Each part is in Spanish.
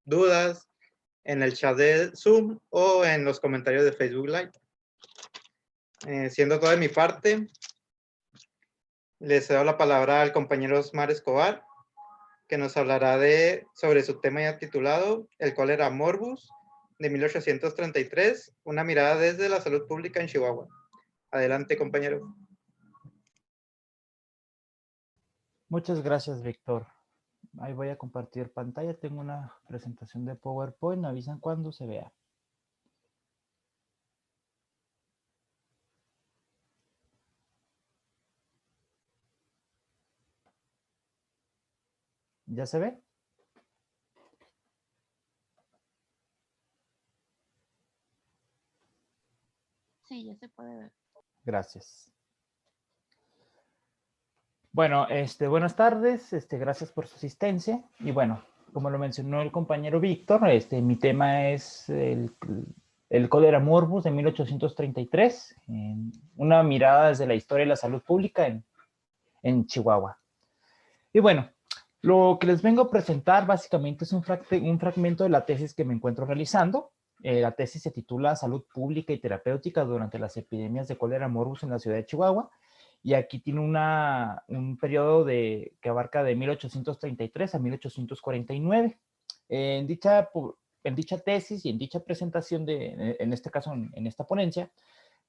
dudas en el chat de Zoom o en los comentarios de Facebook Live. Siendo todo de mi parte, les cedo la palabra al compañero Osmar Escobar, que nos hablará sobre su tema ya titulado El cólera morbus de 1833, una mirada desde la salud pública en Chihuahua. Adelante, compañero. Muchas gracias, Víctor. Ahí voy a compartir pantalla. Tengo una presentación de PowerPoint. Me avisan cuando se vea. ¿Ya se ve? Sí, ya se puede ver. Gracias. Bueno, buenas tardes. Gracias por su asistencia. Y bueno, como lo mencionó el compañero Víctor, mi tema es el cólera morbus de 1833, una mirada desde la historia de la salud pública en Chihuahua. Y bueno, lo que les vengo a presentar básicamente es un fragmento de la tesis que me encuentro realizando. La tesis se titula Salud Pública y Terapéutica durante las epidemias de cólera morbus en la ciudad de Chihuahua. Y aquí tiene un periodo que abarca de 1833 a 1849. En dicha tesis y en dicha presentación, en este caso en esta ponencia,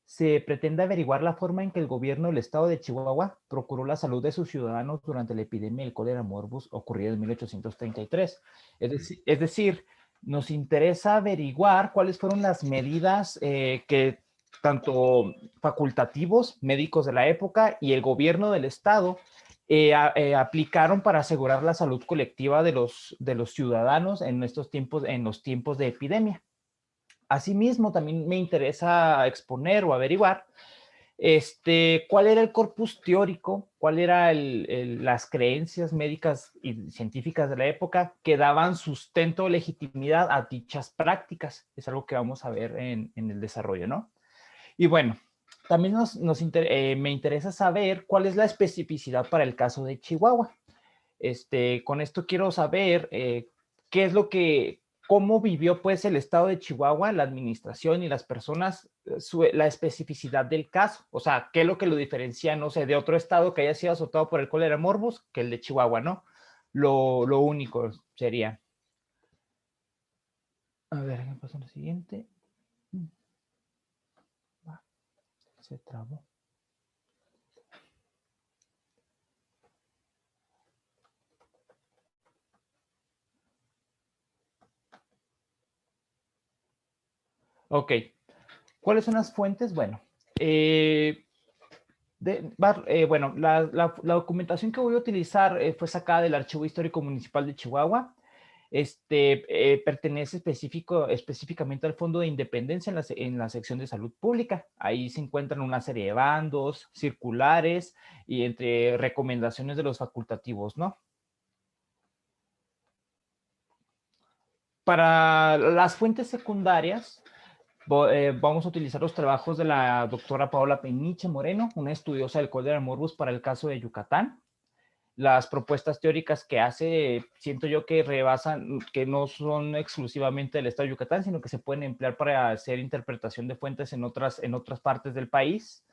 se pretende averiguar la forma en que el gobierno del estado de Chihuahua procuró la salud de sus ciudadanos durante la epidemia del cólera morbus ocurrida en 1833. Es decir, nos interesa averiguar cuáles fueron las medidas que tanto facultativos, médicos de la época y el gobierno del estado aplicaron para asegurar la salud colectiva de los ciudadanos en los tiempos de epidemia. Asimismo, también me interesa exponer o averiguar cuál era el corpus teórico, cuál eran las creencias médicas y científicas de la época que daban sustento o legitimidad a dichas prácticas. Es algo que vamos a ver en el desarrollo, ¿no? Y bueno, también me interesa saber cuál es la especificidad para el caso de Chihuahua. Con esto quiero saber qué es cómo vivió pues el estado de Chihuahua, la administración y las personas, la especificidad del caso. O sea, qué es lo que lo diferencia, no sé, de otro estado que haya sido azotado por el cólera morbus que el de Chihuahua, ¿no? Lo único sería. A ver, ¿qué pasa en lo siguiente? Se trabó. Ok. ¿Cuáles son las fuentes? Bueno, la documentación que voy a utilizar fue sacada del Archivo Histórico Municipal de Chihuahua. Pertenece específicamente al Fondo de Independencia en la sección de Salud Pública. Ahí se encuentran una serie de bandos, circulares y entre recomendaciones de los facultativos, ¿no? Para las fuentes secundarias, vamos a utilizar los trabajos de la doctora Paola Peniche Moreno, una estudiosa del cólera morbus para el caso de Yucatán. Las propuestas teóricas que hace, siento yo que rebasan, que no son exclusivamente del estado de Yucatán, sino que se pueden emplear para hacer interpretación de fuentes en otras partes del país.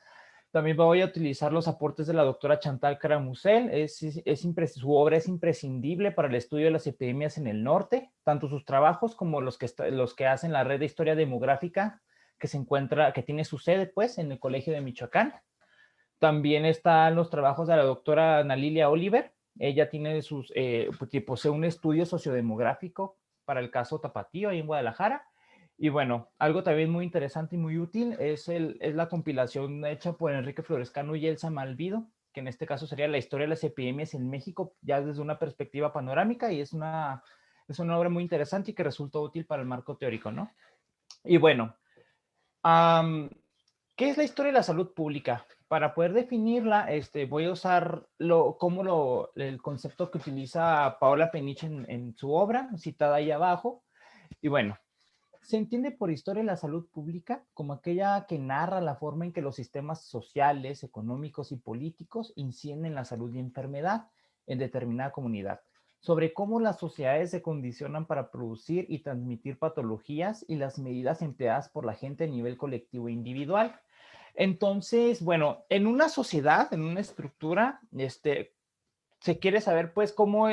También voy a utilizar los aportes de la doctora Chantal Caramusel. Su obra es imprescindible para el estudio de las epidemias en el norte, tanto sus trabajos como los que hacen la red de historia demográfica que tiene su sede pues en el Colegio de Michoacán. También están los trabajos de la doctora Ana Lilia Oliver. Ella posee un estudio sociodemográfico para el caso Tapatío ahí en Guadalajara. Y bueno, algo también muy interesante y muy útil es la compilación hecha por Enrique Florescano y Elsa Malvido, que en este caso sería la historia de las epidemias en México, ya desde una perspectiva panorámica, y es una obra muy interesante y que resulta útil para el marco teórico, ¿no? Y bueno, ¿qué es la historia de la salud pública? Para poder definirla, voy a usar el concepto que utiliza Paola Peniche en su obra, citada ahí abajo. Y bueno, se entiende por historia de la salud pública como aquella que narra la forma en que los sistemas sociales, económicos y políticos inciden en la salud y enfermedad en determinada comunidad. sobre cómo las sociedades se condicionan para producir y transmitir patologías y las medidas empleadas por la gente a nivel colectivo e individual. Entonces, bueno, en una sociedad, en una estructura, se quiere saber pues cómo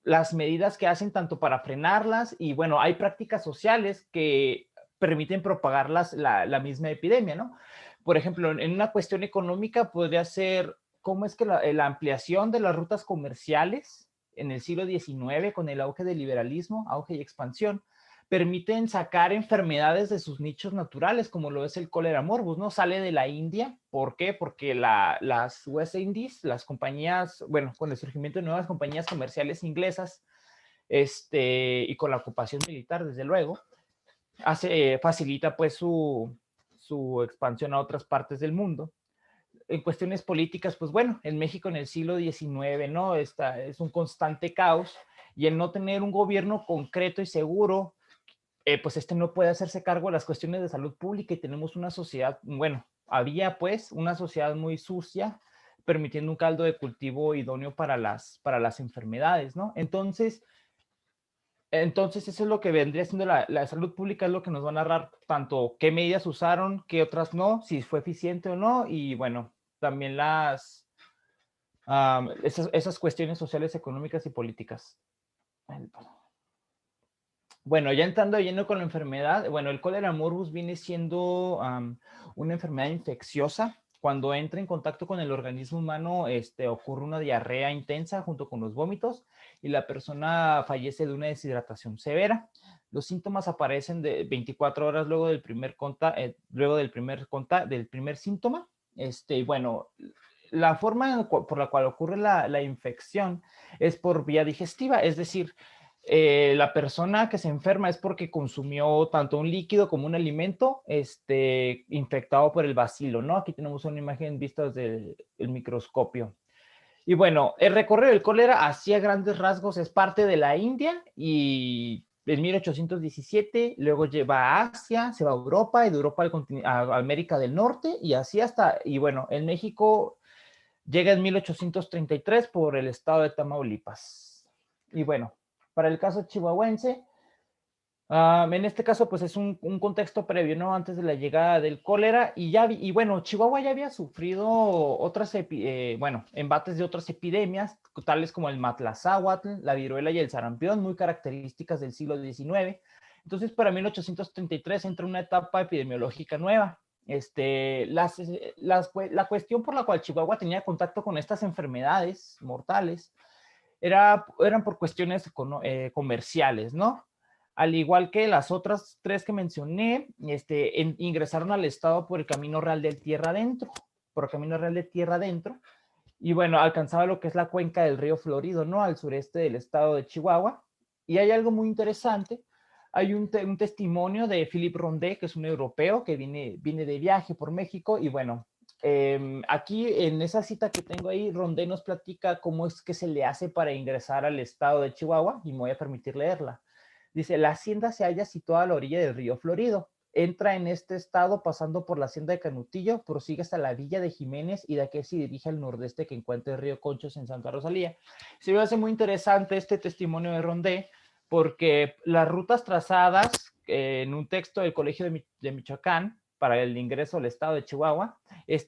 las medidas que hacen tanto para frenarlas y bueno, hay prácticas sociales que permiten propagar la misma epidemia, ¿no? Por ejemplo, en una cuestión económica podría ser cómo es que la ampliación de las rutas comerciales en el siglo XIX con el auge del liberalismo, auge y expansión, permiten sacar enfermedades de sus nichos naturales, como lo es el cólera morbus, ¿no? Sale de la India. ¿Por qué? Porque las West Indies, las compañías, bueno, con el surgimiento de nuevas compañías comerciales inglesas, y con la ocupación militar, desde luego, facilita pues su expansión a otras partes del mundo. En cuestiones políticas, pues bueno, en México en el siglo XIX, ¿no? Es un constante caos y el no tener un gobierno concreto y seguro, pues no puede hacerse cargo de las cuestiones de salud pública y tenemos una sociedad, bueno, había pues una sociedad muy sucia, permitiendo un caldo de cultivo idóneo para las enfermedades, ¿no? Entonces eso es lo que vendría siendo la salud pública, es lo que nos va a narrar tanto qué medidas usaron, qué otras no, si fue eficiente o no, y bueno, también esas cuestiones sociales, económicas y políticas. Bueno, ya entrando de lleno con la enfermedad, bueno, el cólera morbus viene siendo una enfermedad infecciosa. Cuando entra en contacto con el organismo humano, ocurre una diarrea intensa junto con los vómitos y la persona fallece de una deshidratación severa. Los síntomas aparecen de 24 horas luego del primer síntoma. Bueno, la forma por la cual ocurre la infección es por vía digestiva, es decir, la persona que se enferma es porque consumió tanto un líquido como un alimento infectado por el bacilo, ¿no? Aquí tenemos una imagen vista desde el microscopio. Y bueno, el recorrido del cólera, así a grandes rasgos, es parte de la India y en 1817, luego lleva a Asia, se va a Europa y de Europa a América del Norte y así hasta, y bueno, en México llega en 1833 por el estado de Tamaulipas. Y bueno, para el caso chihuahuense, en este caso, pues es un contexto previo, ¿no? Antes de la llegada del cólera y bueno, Chihuahua ya había sufrido embates de otras epidemias, tales como el matlazáhuatl, la viruela y el sarampión, muy características del siglo XIX. Entonces, para 1833 entra una etapa epidemiológica nueva. La cuestión por la cual Chihuahua tenía contacto con estas enfermedades mortales eran por cuestiones comerciales, ¿no? Al igual que las otras tres que mencioné, ingresaron al estado por el Camino Real de Tierra Adentro, y bueno, alcanzaba lo que es la cuenca del río Florido, ¿no? Al sureste del estado de Chihuahua. Y hay algo muy interesante, hay un testimonio de Philippe Rondet, que es un europeo que viene de viaje por México, y bueno, aquí en esa cita que tengo ahí, Rondet nos platica cómo es que se le hace para ingresar al estado de Chihuahua, y me voy a permitir leerla. Dice, la hacienda se halla situada a la orilla del río Florido. Entra en este estado pasando por la hacienda de Canutillo, prosigue hasta la villa de Jiménez y de aquí se dirige al nordeste que encuentra el río Conchos en Santa Rosalía. Se me hace muy interesante este testimonio de Rondet porque las rutas trazadas en un texto del Colegio de Michoacán para el ingreso al estado de Chihuahua, es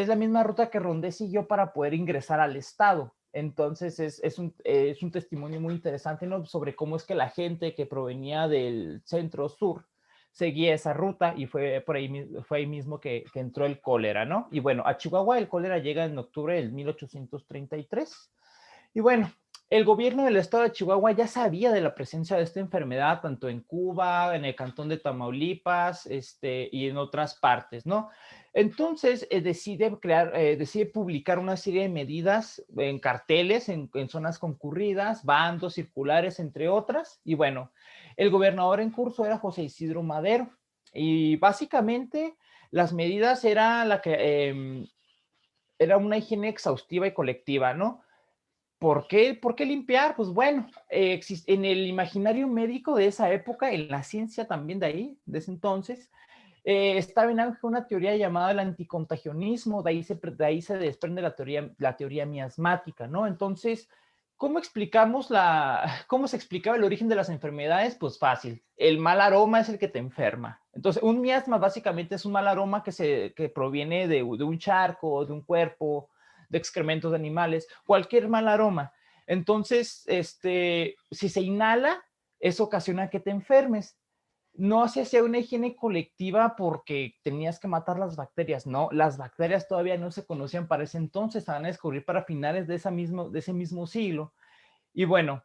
la misma ruta que Rondet siguió para poder ingresar al estado. Entonces es un testimonio muy interesante, ¿no? Sobre cómo es que la gente que provenía del centro-sur seguía esa ruta y fue ahí mismo que entró el cólera, ¿no? Y bueno, a Chihuahua el cólera llega en octubre del 1833. Y bueno, el gobierno del estado de Chihuahua ya sabía de la presencia de esta enfermedad, tanto en Cuba, en el cantón de Tamaulipas, y en otras partes, ¿no? Entonces decide publicar una serie de medidas en carteles, en zonas concurridas, bandos circulares, entre otras. Y bueno, el gobernador en curso era José Isidro Madero. Y básicamente las medidas era una higiene exhaustiva y colectiva, ¿no? ¿Por qué limpiar? Pues bueno, en el imaginario médico de esa época, en la ciencia también de ahí, de ese entonces, estaba en auge una teoría llamada el anticontagionismo, de ahí se desprende la teoría miasmática, ¿no? Entonces, ¿Cómo explicamos cómo se explicaba el origen de las enfermedades? Pues fácil. El mal aroma es el que te enferma. Entonces, un miasma básicamente es un mal aroma que proviene de un charco, de un cuerpo, de excrementos de animales, cualquier mal aroma. Entonces, si se inhala, eso ocasiona que te enfermes. No se hacía una higiene colectiva porque tenías que matar las bacterias, no, las bacterias todavía no se conocían para ese entonces, se van a descubrir para finales de ese mismo siglo. Y bueno,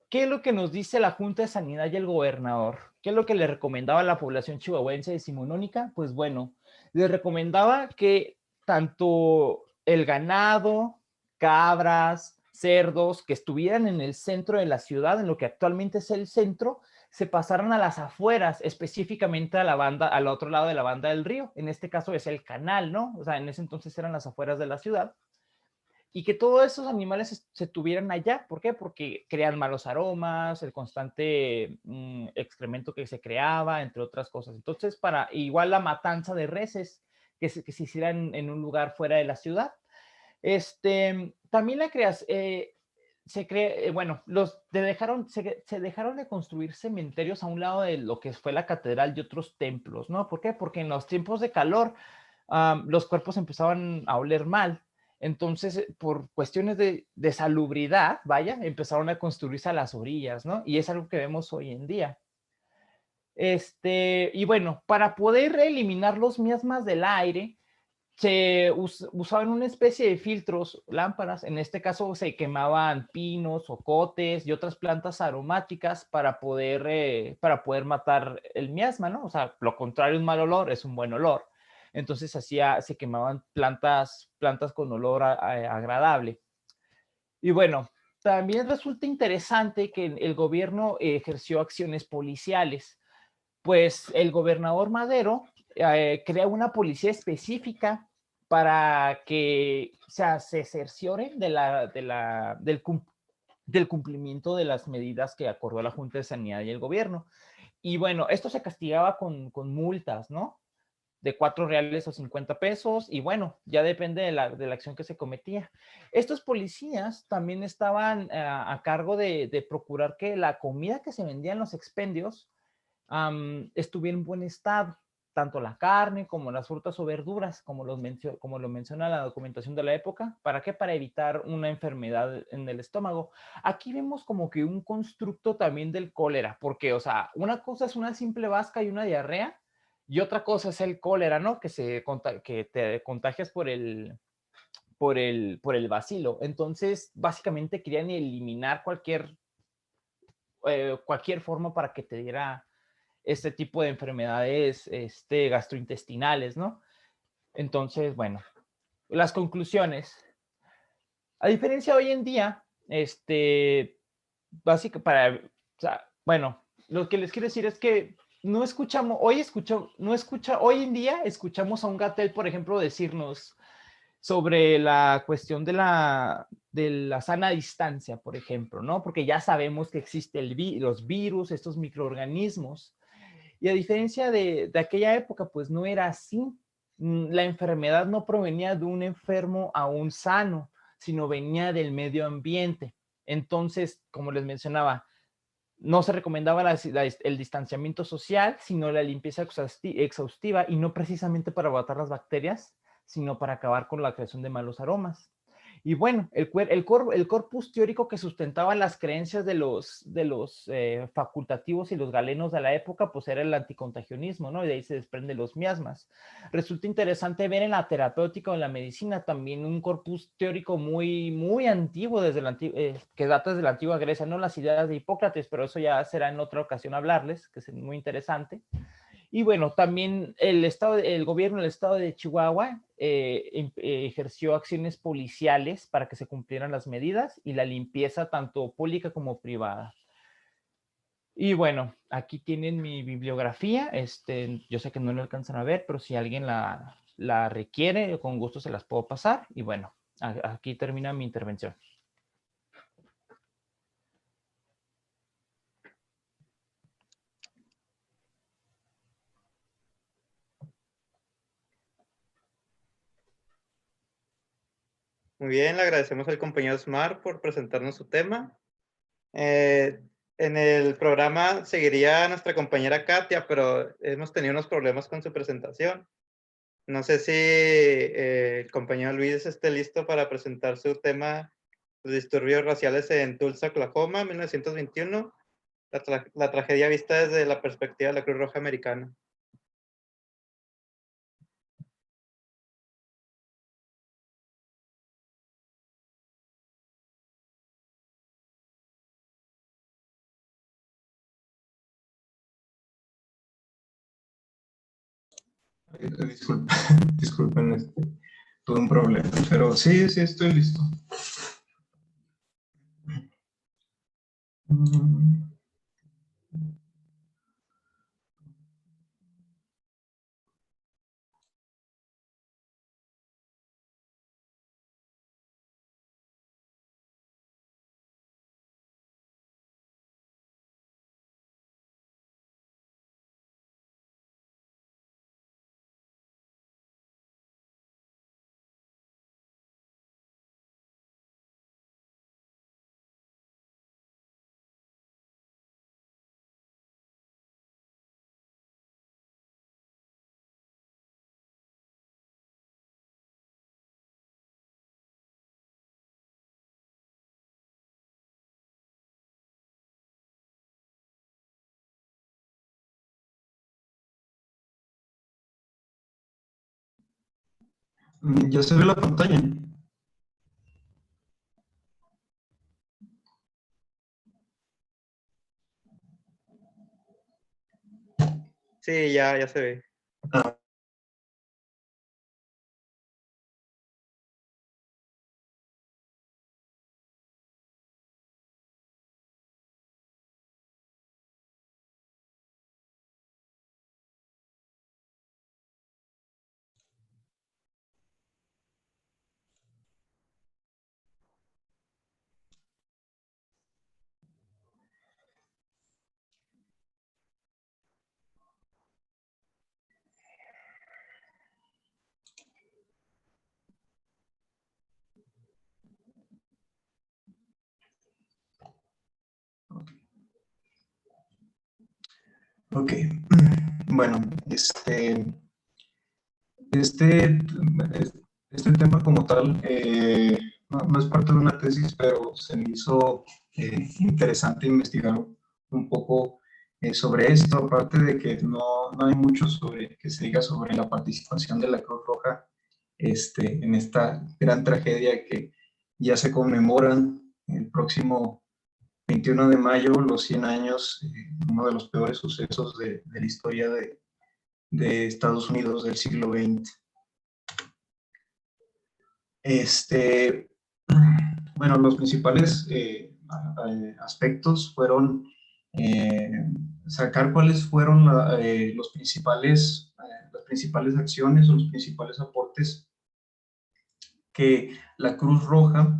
¿qué es lo que nos dice la Junta de Sanidad y el gobernador? ¿Qué es lo que le recomendaba a la población chihuahuense decimonónica? Pues bueno, le recomendaba que tanto el ganado, cabras, cerdos, que estuvieran en el centro de la ciudad, en lo que actualmente es el centro, se pasaran a las afueras, específicamente a la banda, al otro lado de la banda del río. En este caso es el canal, ¿no? O sea, en ese entonces eran las afueras de la ciudad y que todos esos animales se tuvieran allá. ¿Por qué? Porque crean malos aromas, el constante excremento que se creaba, entre otras cosas. Entonces, para igual la matanza de reses que se hiciera en un lugar fuera de la ciudad. También la creas, bueno, se dejaron de construir cementerios a un lado de lo que fue la catedral y otros templos, ¿no? ¿Por qué? Porque en los tiempos de calor los cuerpos empezaban a oler mal. Entonces, por cuestiones de salubridad, vaya, empezaron a construirse a las orillas, ¿no? Y es algo que vemos hoy en día. Y bueno, para poder eliminar los miasmas del aire, se usaban una especie de filtros, lámparas, en este caso se quemaban pinos, ocotes y otras plantas aromáticas para poder matar el miasma, ¿no? O sea, lo contrario, un mal olor es un buen olor. Entonces se quemaban plantas con olor agradable. Y bueno, también resulta interesante que el gobierno ejerció acciones policiales, pues el gobernador Madero crea una policía específica para que, o sea, se cercioren del cumplimiento de las medidas que acordó la Junta de Sanidad y el gobierno. Y bueno, esto se castigaba con multas, ¿no? De 4 reales o 50 pesos, y bueno, ya depende de la acción que se cometía. Estos policías también estaban a cargo de procurar que la comida que se vendía en los expendios estuviera en buen estado, tanto la carne como las frutas o verduras, como lo menciona la documentación de la época. ¿Para qué? Para evitar una enfermedad en el estómago. Aquí vemos como que un constructo también del cólera, porque, o sea, una cosa es una simple vasca y una diarrea, y otra cosa es el cólera, ¿no? Que te contagias por el bacilo. Entonces, básicamente querían eliminar cualquier forma para que te diera este tipo de enfermedades gastrointestinales, ¿no? Entonces, bueno, las conclusiones. A diferencia de hoy en día, o sea, bueno, lo que les quiero decir es que hoy en día escuchamos a un Gatell, por ejemplo, decirnos sobre la cuestión de la sana distancia, por ejemplo, ¿no? Porque ya sabemos que existen los virus, estos microorganismos. Y a diferencia de aquella época, pues no era así. La enfermedad no provenía de un enfermo a un sano, sino venía del medio ambiente. Entonces, como les mencionaba, no se recomendaba el distanciamiento social, sino la limpieza exhaustiva, y no precisamente para matar las bacterias, sino para acabar con la creación de malos aromas. Y bueno, el corpus teórico que sustentaba las creencias de los facultativos y los galenos de la época, pues era el anticontagionismo, ¿no? Y de ahí se desprenden los miasmas. Resulta interesante ver en la terapéutica o en la medicina también un corpus teórico muy, muy antiguo, que data desde la antigua Grecia, no las ideas de Hipócrates, pero eso ya será en otra ocasión hablarles, que es muy interesante. Y bueno, también el gobierno del estado de Chihuahua ejerció acciones policiales para que se cumplieran las medidas y la limpieza tanto pública como privada. Y bueno, aquí tienen mi bibliografía. Yo sé que no lo alcanzan a ver, pero si alguien la requiere, con gusto se las puedo pasar. Y bueno, aquí termina mi intervención. Muy bien, le agradecemos al compañero Smart por presentarnos su tema. En el programa seguiría nuestra compañera Katia, pero hemos tenido unos problemas con su presentación. No sé si el compañero Luis esté listo para presentar su tema, los disturbios raciales en Tulsa, Oklahoma, 1921, la tragedia vista desde la perspectiva de la Cruz Roja Americana. Disculpen, disculpen, tuve un problema, pero sí, sí, estoy listo. Ya se ve la pantalla. Sí, ya se ve. Ah, ok. Bueno, este, este tema como tal no es parte de una tesis, pero se me hizo interesante investigar un poco sobre esto, aparte de que no hay mucho que se diga sobre la participación de la Cruz Roja en esta gran tragedia que ya se conmemoran el próximo 21 de mayo, los 100 años, uno de los peores sucesos de la historia de Estados Unidos del siglo XX. Bueno, los principales aspectos fueron sacar cuáles fueron las principales acciones o los principales aportes que la Cruz Roja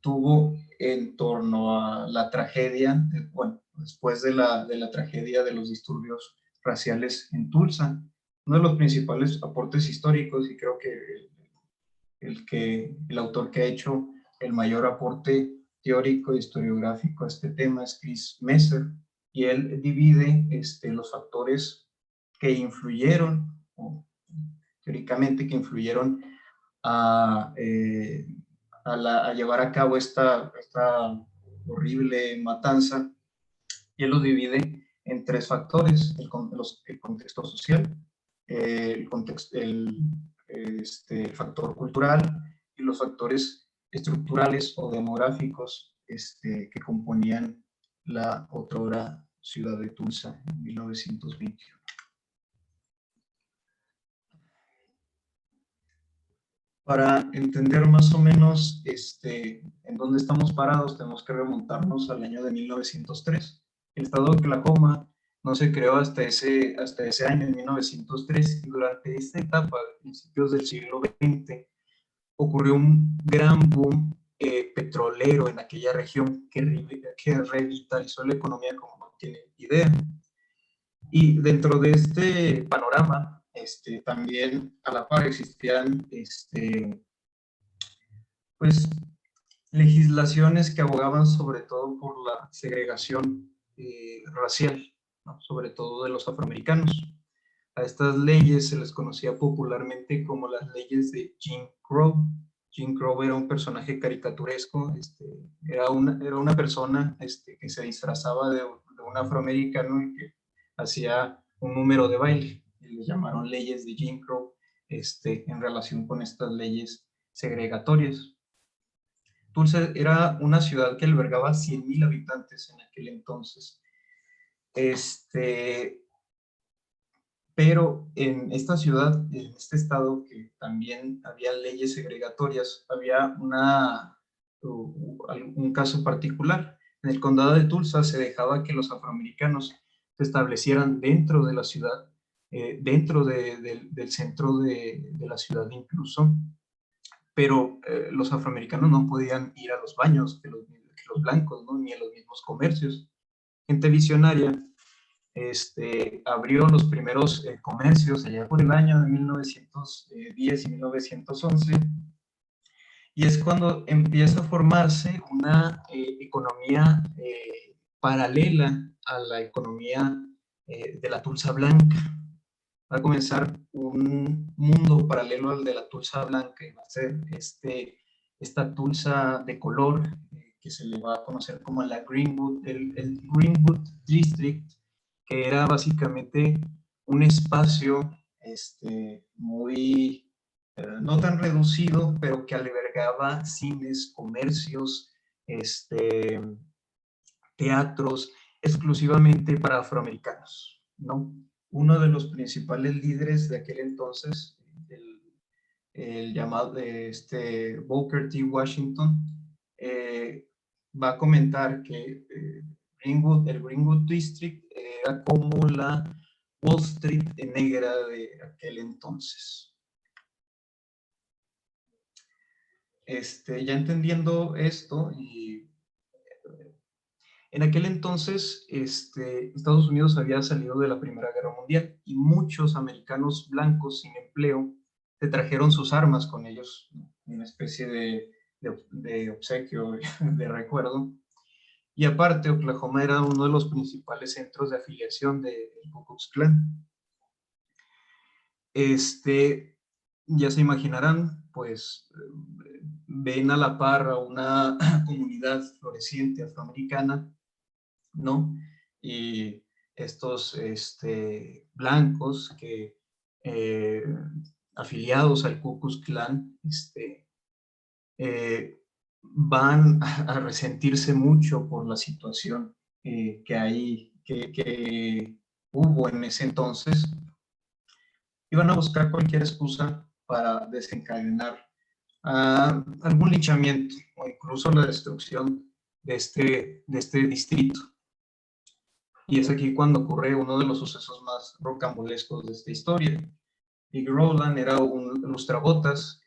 tuvo en torno a la tragedia, bueno, después de la tragedia de los disturbios raciales en Tulsa. Uno de los principales aportes históricos, y creo que el autor que ha hecho el mayor aporte teórico e historiográfico a este tema es Chris Messer, y él divide los factores que influyeron, o teóricamente que influyeron a, a llevar a cabo esta horrible matanza, y él lo divide en tres factores: el contexto social, el factor cultural y los factores estructurales o demográficos que componían la otrora ciudad de Tulsa en 1921. Para entender más o menos en dónde estamos parados, tenemos que remontarnos al año de 1903. El estado de Oklahoma no se creó hasta ese año, en 1903, y durante esta etapa, a principios del siglo XX, ocurrió un gran boom petrolero en aquella región que revitalizó la economía como no tienen idea. Y dentro de este panorama, también a la par existían pues, legislaciones que abogaban sobre todo por la segregación racial, ¿no? Sobre todo de los afroamericanos. A estas leyes se les conocía popularmente como las leyes de Jim Crow. Jim Crow era un personaje caricaturesco, era una persona que se disfrazaba de un afroamericano y que hacía un número de baile. Y le llamaron leyes de Jim Crow en relación con estas leyes segregatorias. Tulsa era una ciudad que albergaba 100,000 habitantes en aquel entonces. Pero en esta ciudad, en este estado, que también había leyes segregatorias, había un caso particular. En el condado de Tulsa se dejaba que los afroamericanos se establecieran dentro de la ciudad, dentro del centro de la ciudad incluso, pero los afroamericanos no podían ir a los baños que los blancos, ¿no? Ni a los mismos comercios. Gente visionaria abrió los primeros comercios allá por el año de 1910 y 1911, y es cuando empieza a formarse una economía paralela a la economía de la Tulsa Blanca. Va a comenzar un mundo paralelo al de la Tulsa Blanca, y va a ser esta Tulsa de color que se le va a conocer como la Greenwood, el Greenwood District, que era básicamente un espacio muy, no tan reducido, pero que albergaba cines, comercios, teatros, exclusivamente para afroamericanos, ¿no? Uno de los principales líderes de aquel entonces, el llamado Booker T. Washington, va a comentar que el Greenwood District era como la Wall Street negra de aquel entonces. Ya entendiendo esto, y en aquel entonces Estados Unidos había salido de la Primera Guerra Mundial y muchos americanos blancos sin empleo se trajeron sus armas con ellos, ¿no? Una especie de obsequio, de recuerdo. Y aparte, Oklahoma era uno de los principales centros de afiliación del Ku Klux Klan. Ya se imaginarán, pues ven a la par a una comunidad floreciente afroamericana, ¿no? Y estos blancos que afiliados al Ku Klux Klan van a resentirse mucho por la situación que hubo en ese entonces, y van a buscar cualquier excusa para desencadenar algún linchamiento o incluso la destrucción de este distrito. Y es aquí cuando ocurre uno de los sucesos más rocambolescos de esta historia. Big Rowland era un lustrabotas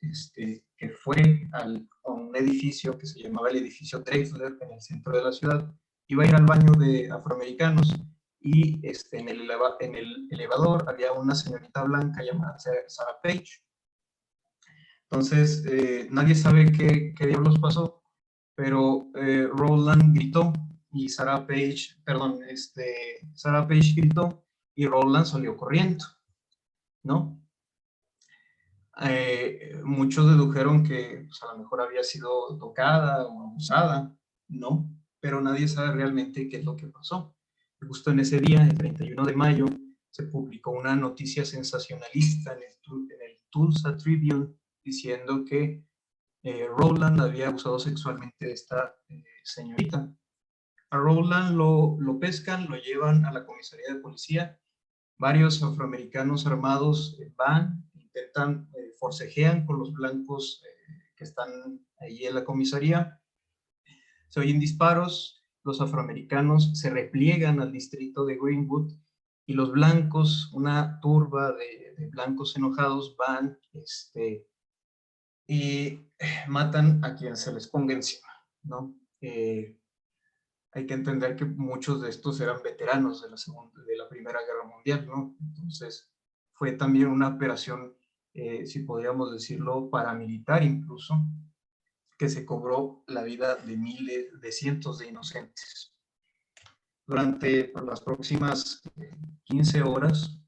que fue a un edificio que se llamaba el edificio Drexler en el centro de la ciudad. Iba a ir al baño de afroamericanos y en el elevador había una señorita blanca llamada Sarah Page. Entonces, nadie sabe qué diablos pasó, pero Rowland gritó y Sarah Page gritó y Rowland salió corriendo, ¿no? Muchos dedujeron que pues, a lo mejor había sido tocada o abusada, ¿no? Pero nadie sabe realmente qué es lo que pasó. Justo en ese día, el 31 de mayo, se publicó una noticia sensacionalista en el Tulsa Tribune diciendo que Rowland había abusado sexualmente de esta señorita. A Rowland lo pescan, lo llevan a la comisaría de policía. Varios afroamericanos armados van, intentan, forcejean con los blancos que están ahí en la comisaría. Se oyen disparos, los afroamericanos se repliegan al distrito de Greenwood y los blancos, una turba de blancos enojados, van y matan a quien se les ponga encima, ¿no? Hay que entender que muchos de estos eran veteranos de la Primera Guerra Mundial, ¿no? Entonces, fue también una operación, si podríamos decirlo, paramilitar incluso, que se cobró la vida de miles, de cientos de inocentes. Durante las próximas 15 horas,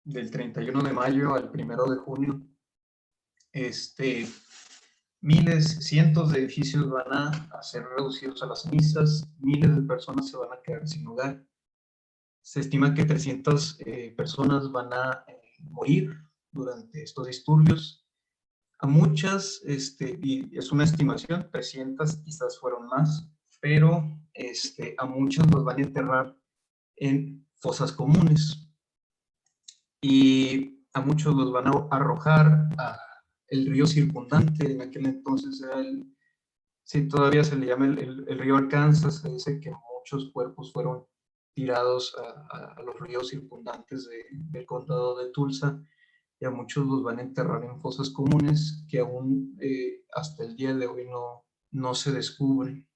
del 31 de mayo al 1 de junio, miles, cientos de edificios van a ser reducidos a las cenizas, miles de personas se van a quedar sin hogar. Se estima que 300 personas van a morir durante estos disturbios. A muchas, y es una estimación, 300 quizás fueron más, pero a muchos los van a enterrar en fosas comunes y a muchos los van a arrojar a el río circundante. En aquel entonces era sí, todavía se le llama el río Arkansas. Se dice que muchos cuerpos fueron tirados a los ríos circundantes del condado de Tulsa, y a muchos los van a enterrar en fosas comunes que aún hasta el día de hoy no se descubren.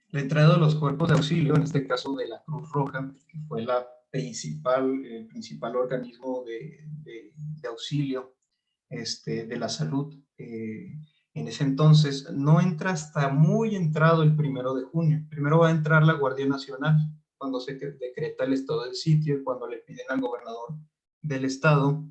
La entrada de los cuerpos de auxilio, en este caso de la Cruz Roja, que fue el principal organismo de auxilio de la salud, en ese entonces, no entra hasta muy entrado el 1 de junio. Primero va a entrar la Guardia Nacional, cuando se decreta el estado del sitio, cuando le piden al gobernador del estado,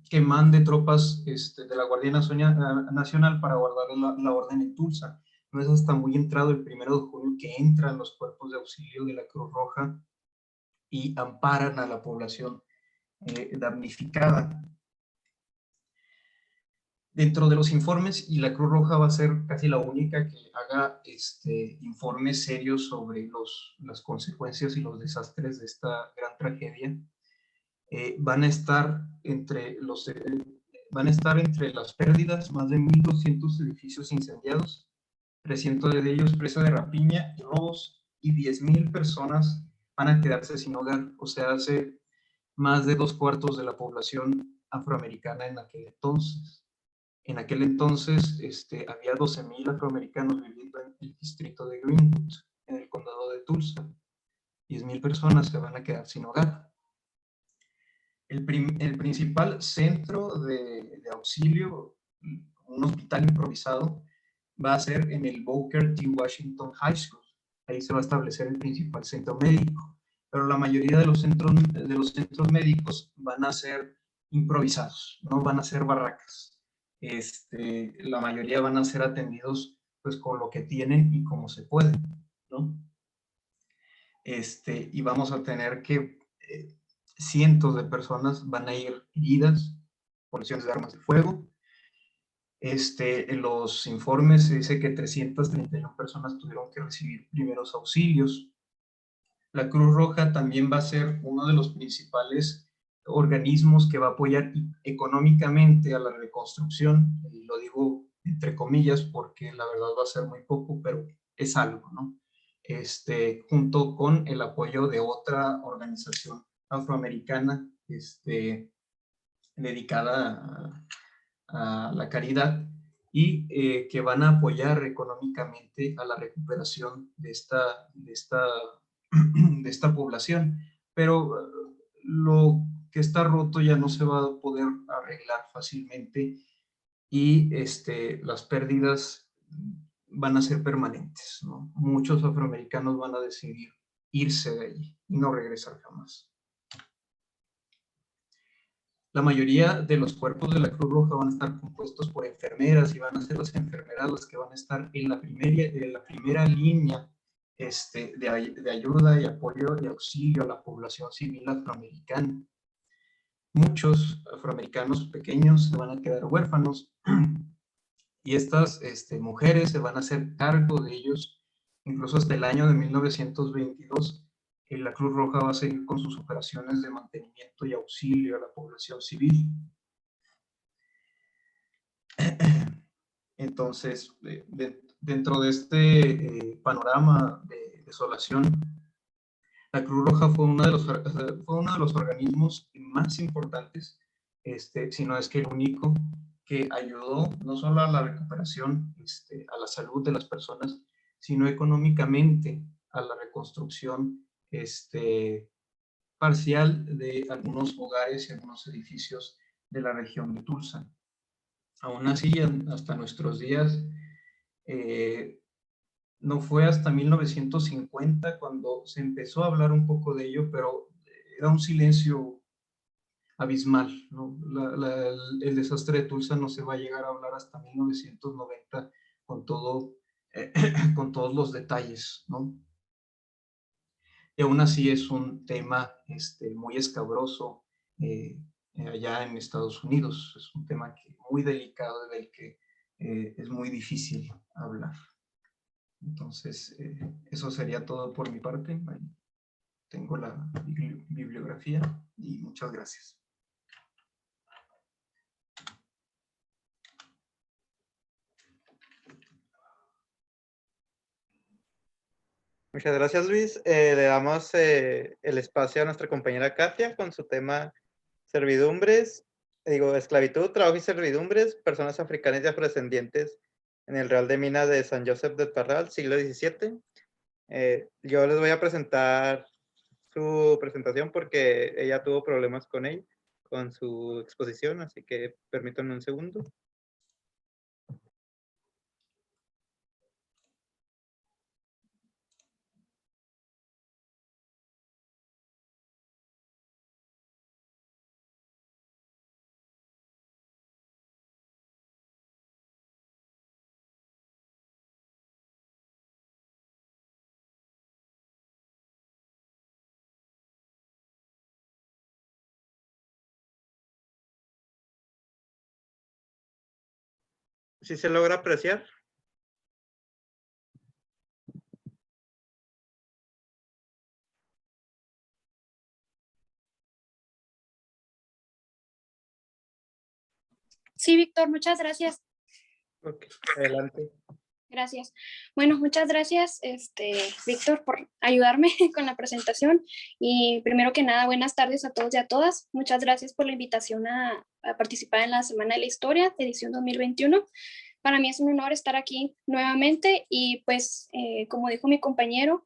que mande tropas de la Guardia Nacional para guardar la orden en Tulsa. No es hasta muy entrado el 1 de junio que entran los cuerpos de auxilio de la Cruz Roja y amparan a la población damnificada. Dentro de los informes, y la Cruz Roja va a ser casi la única que haga informes serios sobre las consecuencias y los desastres de esta gran tragedia, van a estar entre las pérdidas más de 1,200 edificios incendiados, 300 de ellos presa de rapiña y robos, y 10,000 personas van a quedarse sin hogar. O sea, hace más de 2/4 de la población afroamericana en aquel entonces. En aquel entonces había 12,000 afroamericanos viviendo en el distrito de Greenwood, en el condado de Tulsa. 10,000 personas se van a quedar sin hogar. El principal centro de auxilio, un hospital improvisado, va a ser en el Booker T. Washington High School. Ahí se va a establecer el principal centro médico. Pero la mayoría de los centros médicos van a ser improvisados, no van a ser barracas. La mayoría van a ser atendidos pues con lo que tienen y como se puede, ¿no? Y vamos a tener que cientos de personas van a ir heridas por lesiones de armas de fuego. En los informes se dice que 331 personas tuvieron que recibir primeros auxilios. La Cruz Roja también va a ser uno de los principales organismos que va a apoyar económicamente a la reconstrucción, y lo digo entre comillas porque la verdad va a ser muy poco, pero es algo, ¿no? Junto con el apoyo de otra organización afroamericana dedicada a la caridad, y que van a apoyar económicamente a la recuperación de esta población. Pero lo que está roto ya no se va a poder arreglar fácilmente, y las pérdidas van a ser permanentes, ¿no? Muchos afroamericanos van a decidir irse de allí y no regresar jamás. La mayoría de los cuerpos de la Cruz Roja van a estar compuestos por enfermeras, y van a ser las enfermeras las que van a estar en la primera línea de ayuda y apoyo y auxilio a la población civil afroamericana. Muchos afroamericanos pequeños se van a quedar huérfanos, y estas mujeres se van a hacer cargo de ellos incluso hasta el año de 1922. La Cruz Roja va a seguir con sus operaciones de mantenimiento y auxilio a la población civil. Entonces, dentro de este panorama de desolación, la Cruz Roja fue uno de los organismos más importantes, si no es que el único, que ayudó no solo a la recuperación, a la salud de las personas, sino económicamente a la reconstrucción parcial de algunos hogares y algunos edificios de la región de Tulsa. Aún así, hasta nuestros días, no fue hasta 1950 cuando se empezó a hablar un poco de ello, pero era un silencio abismal, ¿no? El desastre de Tulsa no se va a llegar a hablar hasta 1990 con todo, con todos los detalles, ¿no? Y aún así es un tema muy escabroso allá en Estados Unidos. Es un tema muy delicado del que es muy difícil hablar. Entonces, eso sería todo por mi parte. Ahí tengo la bibliografía y muchas gracias. Muchas gracias, Luis. Le damos el espacio a nuestra compañera Katia con su tema esclavitud, trabajo y servidumbres, personas africanas y afrodescendientes en el Real de Minas de San Josep del Parral, siglo XVII. Yo les voy a presentar su presentación porque ella tuvo problemas con su exposición, así que permítanme un segundo. ¿Sí se logra apreciar? Sí, Víctor, muchas gracias. Ok, adelante. Gracias. Bueno, muchas gracias, Víctor, por ayudarme con la presentación. Y primero que nada, buenas tardes a todos y a todas. Muchas gracias por la invitación a participar en la Semana de la Historia, edición 2021. Para mí es un honor estar aquí nuevamente y pues, como dijo mi compañero,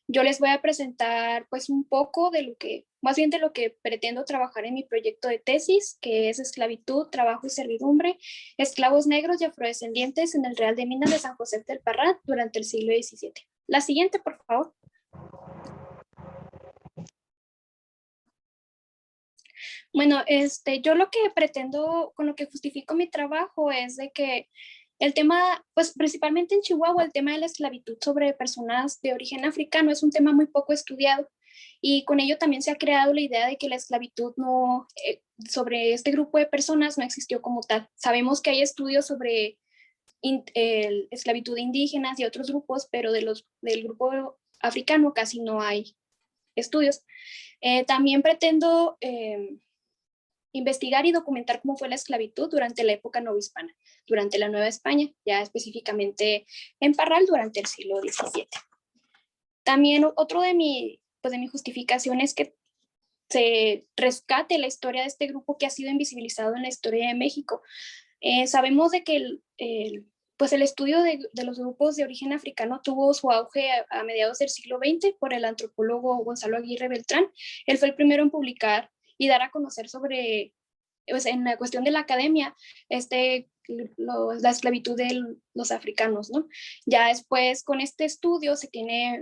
yo les voy a presentar pues un poco de lo que, más bien de lo que pretendo trabajar en mi proyecto de tesis, que es esclavitud, trabajo y servidumbre, esclavos negros y afrodescendientes en el Real de Minas de San José del Parral durante el siglo XVII. La siguiente, por favor. Bueno, yo lo que pretendo, con lo que justifico mi trabajo es de que el tema, pues principalmente en Chihuahua, el tema de la esclavitud sobre personas de origen africano es un tema muy poco estudiado y con ello también se ha creado la idea de que la esclavitud no, sobre este grupo de personas no existió como tal. Sabemos que hay estudios sobre esclavitud de indígenas y otros grupos, pero del grupo africano casi no hay estudios. También pretendo investigar y documentar cómo fue la esclavitud durante la época novohispana, durante la Nueva España, ya específicamente en Parral durante el siglo XVII. También otro de mi justificación es que se rescate la historia de este grupo que ha sido invisibilizado en la historia de México. Sabemos de que el estudio de los grupos de origen africano tuvo su auge a mediados del siglo XX por el antropólogo Gonzalo Aguirre Beltrán. Él fue el primero en publicar y dar a conocer sobre, pues, en la cuestión de la academia, la esclavitud de los africanos, ¿no? Ya después, con este estudio,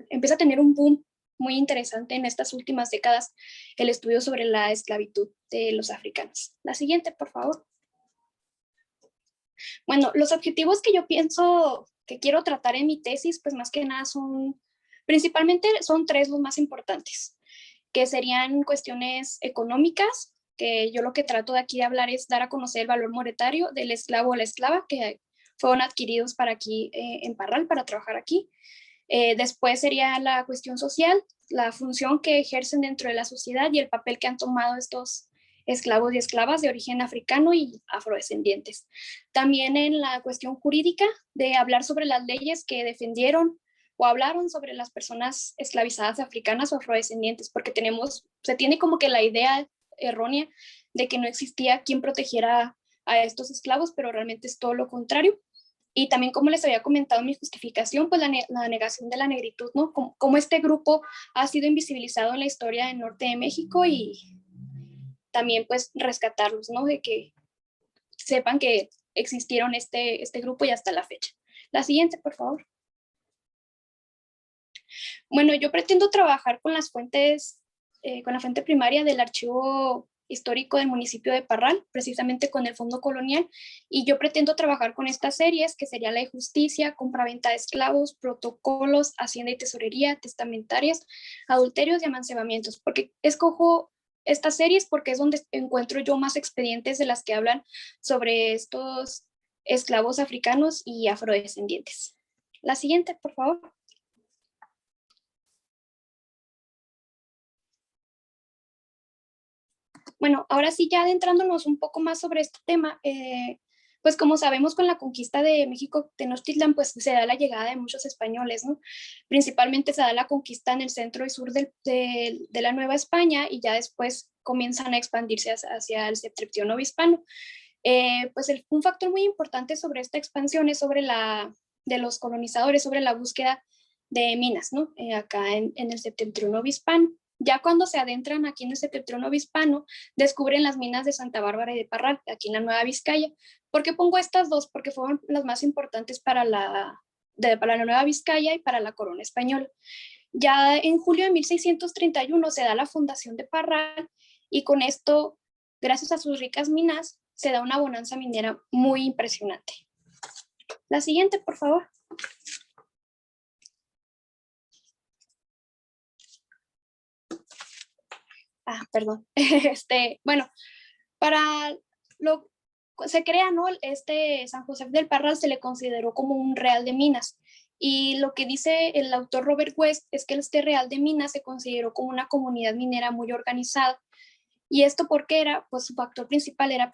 empieza a tener un boom muy interesante en estas últimas décadas, el estudio sobre la esclavitud de los africanos. La siguiente, por favor. Bueno, los objetivos que yo pienso que quiero tratar en mi tesis, pues más que nada principalmente son tres los más importantes, que serían cuestiones económicas, que yo lo que trato de aquí de hablar es dar a conocer el valor monetario del esclavo o la esclava que fueron adquiridos para aquí en Parral, para trabajar aquí. Después sería la cuestión social, la función que ejercen dentro de la sociedad y el papel que han tomado estos esclavos y esclavas de origen africano y afrodescendientes. También en la cuestión jurídica, de hablar sobre las leyes que defendieron o hablaron sobre las personas esclavizadas africanas o afrodescendientes, porque se tiene como que la idea errónea de que no existía quien protegiera a estos esclavos, pero realmente es todo lo contrario. Y también, como les había comentado en mi justificación, pues la negación de la negritud, ¿no? Como este grupo ha sido invisibilizado en la historia del norte de México y también pues rescatarlos, ¿no? De que sepan que existieron este grupo y hasta la fecha. La siguiente, por favor. Bueno, yo pretendo trabajar con las fuentes, con la fuente primaria del archivo histórico del municipio de Parral, precisamente con el Fondo Colonial, y yo pretendo trabajar con estas series, que sería Ley de Justicia, Compraventa de Esclavos, Protocolos, Hacienda y Tesorería, Testamentarias, Adulterios y Amancebamientos. Porque escojo estas series porque es donde encuentro yo más expedientes de las que hablan sobre estos esclavos africanos y afrodescendientes. La siguiente, por favor. Bueno, ahora sí, ya adentrándonos un poco más sobre este tema, pues como sabemos, con la conquista de México Tenochtitlan, pues se da la llegada de muchos españoles, ¿no? Principalmente se da la conquista en el centro y sur de la Nueva España, y ya después comienzan a expandirse hacia el septentrión hispano. Pues un factor muy importante sobre esta expansión es de los colonizadores, sobre la búsqueda de minas, ¿no? Acá en el septentrión hispano. Ya cuando se adentran aquí en el septentrión hispano, descubren las minas de Santa Bárbara y de Parral, aquí en la Nueva Vizcaya. ¿Por qué pongo estas dos? Porque fueron las más importantes para la Nueva Vizcaya y para la corona española. Ya en julio de 1631 se da la fundación de Parral, y con esto, gracias a sus ricas minas, se da una bonanza minera muy impresionante. La siguiente, por favor. Perdón. Bueno, se crea, ¿no? San José del Parral se le consideró como un real de minas. Y lo que dice el autor Robert West es que este real de minas se consideró como una comunidad minera muy organizada. Y esto porque pues su factor principal era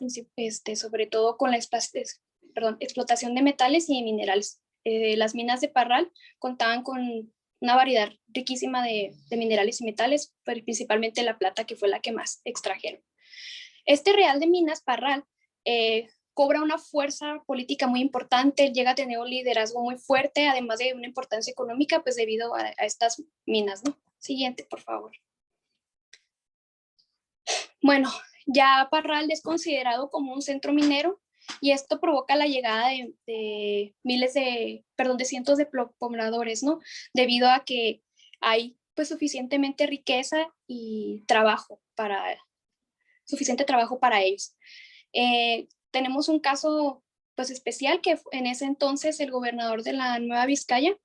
sobre todo con la explotación de metales y de minerales. Las minas de Parral contaban con una variedad riquísima de minerales y metales, pero principalmente la plata, que fue la que más extrajeron. Este real de minas, Parral, cobra una fuerza política muy importante, llega a tener un liderazgo muy fuerte, además de una importancia económica, pues debido a estas minas, ¿no? Siguiente, por favor. Bueno, ya Parral es considerado como un centro minero, y esto provoca la llegada de cientos de pobladores, ¿no? Debido a que hay pues suficientemente riqueza y suficiente trabajo para ellos. Tenemos un caso pues especial, que en ese entonces el gobernador de la Nueva Vizcaya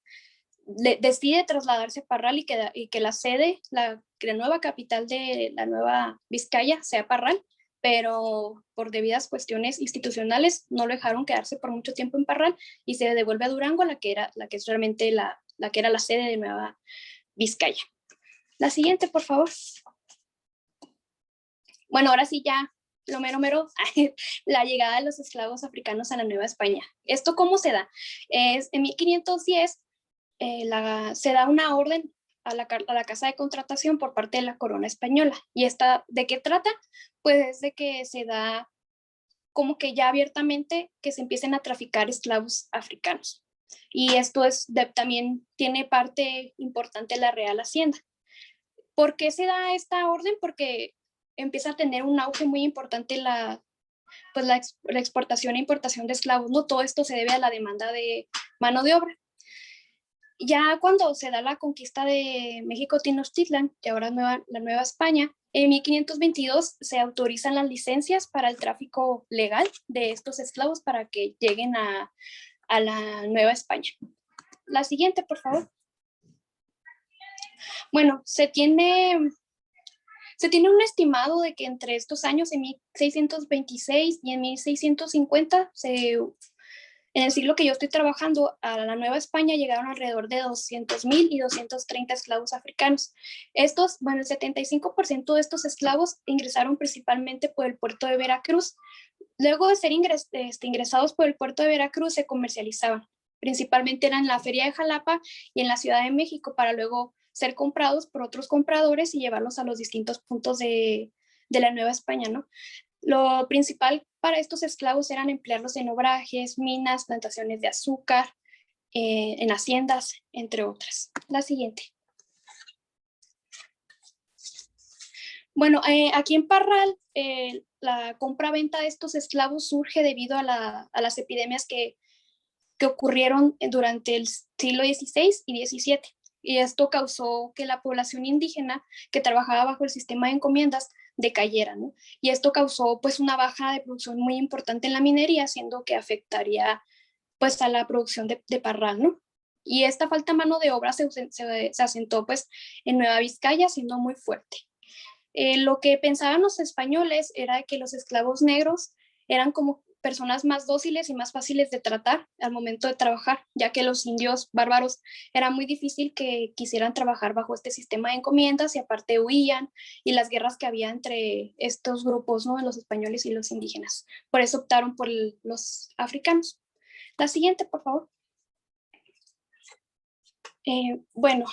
decide trasladarse a Parral, y que la sede, la nueva capital de la Nueva Vizcaya sea Parral, pero por debidas cuestiones institucionales no lo dejaron quedarse por mucho tiempo en Parral, y se devuelve a Durango, la que es realmente la que era la sede de Nueva Vizcaya. La siguiente, por favor. Bueno, ahora sí, ya lo mero, la llegada de los esclavos africanos a la Nueva España. ¿Esto cómo se da? En 1510 se da una orden a la casa de contratación por parte de la corona española. ¿Y esta de qué trata? Pues es de que se da como que ya abiertamente que se empiecen a traficar esclavos africanos. Y esto también tiene parte importante de la Real Hacienda. ¿Por qué se da esta orden? Porque empieza a tener un auge muy importante la exportación e importación de esclavos, ¿no? Todo esto se debe a la demanda de mano de obra. Ya cuando se da la conquista de México Tenochtitlan, y ahora la Nueva España, en 1522 se autorizan las licencias para el tráfico legal de estos esclavos para que lleguen a la Nueva España. La siguiente, por favor. Bueno, se tiene un estimado de que entre estos años, en 1626 y en 1650, en el siglo que yo estoy trabajando, a la Nueva España llegaron alrededor de 200,000 y 230 esclavos africanos. El 75% de estos esclavos ingresaron principalmente por el puerto de Veracruz. Luego de ser ingresados por el puerto de Veracruz, se comercializaban. Principalmente eran en la Feria de Jalapa y en la Ciudad de México, para luego ser comprados por otros compradores y llevarlos a los distintos puntos de la Nueva España, ¿no? Lo principal para estos esclavos eran emplearlos en obrajes, minas, plantaciones de azúcar, en haciendas, entre otras. La siguiente. Bueno, aquí en Parral, la compra-venta de estos esclavos surge debido a las epidemias que ocurrieron durante el siglo XVI y XVII. Y esto causó que la población indígena que trabajaba bajo el sistema de encomiendas decayera, ¿no? Y esto causó pues una baja de producción muy importante en la minería, haciendo que afectaría pues a la producción de Parral, ¿no? Y esta falta de mano de obra se asentó pues en Nueva Vizcaya, siendo muy fuerte. Lo que pensaban los españoles era que los esclavos negros eran como personas más dóciles y más fáciles de tratar al momento de trabajar, ya que los indios bárbaros era muy difícil que quisieran trabajar bajo este sistema de encomiendas y aparte huían, y las guerras que había entre estos grupos, ¿no?, los españoles y los indígenas. Por eso optaron por los africanos. La siguiente, por favor. Bueno,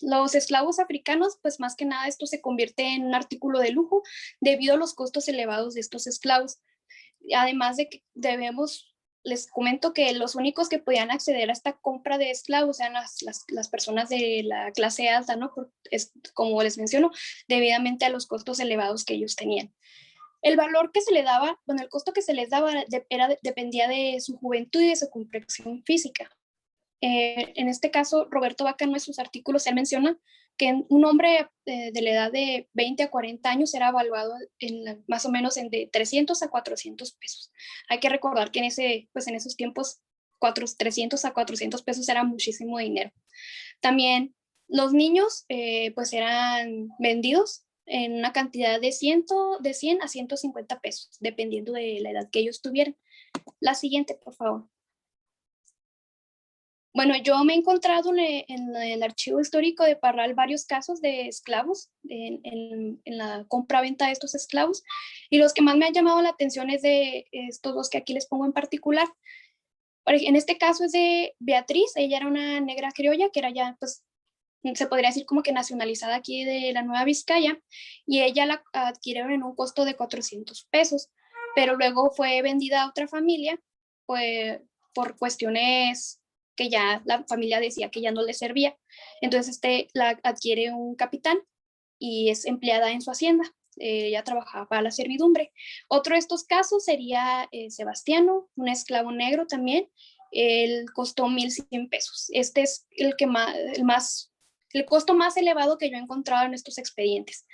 los esclavos africanos, pues más que nada esto se convierte en un artículo de lujo debido a los costos elevados de estos esclavos. Además de que les comento que los únicos que podían acceder a esta compra de esclavos eran las personas de la clase alta, ¿no? Como les menciono, debidamente a los costos elevados que ellos tenían. El valor que se le daba, bueno, el costo que se les daba dependía de su juventud y de su complexión física. En este caso, Roberto Vaca en sus artículos, él menciona que un hombre de la edad de 20 a 40 años era evaluado más o menos en de 300 a 400 pesos. Hay que recordar que en esos tiempos 300 a 400 pesos era muchísimo dinero. También los niños pues eran vendidos en una cantidad de 100 a 150 pesos, dependiendo de la edad que ellos tuvieran. La siguiente, por favor. Bueno, yo me he encontrado en el archivo histórico de Parral varios casos de esclavos, en la compra-venta de estos esclavos, y los que más me han llamado la atención es de estos dos que aquí les pongo en particular. En este caso es de Beatriz, ella era una negra criolla que era ya, pues, se podría decir como que nacionalizada aquí de la Nueva Vizcaya, y ella la adquirieron en un costo de 400 pesos, pero luego fue vendida a otra familia, pues, por cuestiones que ya la familia decía que ya no le servía. Entonces la adquiere un capitán y es empleada en su hacienda. Ella trabajaba para la servidumbre. Otro de estos casos sería Sebastiano, un esclavo negro también. Él costó 1,100 pesos. Este es el costo más elevado que yo he encontrado en estos expedientes.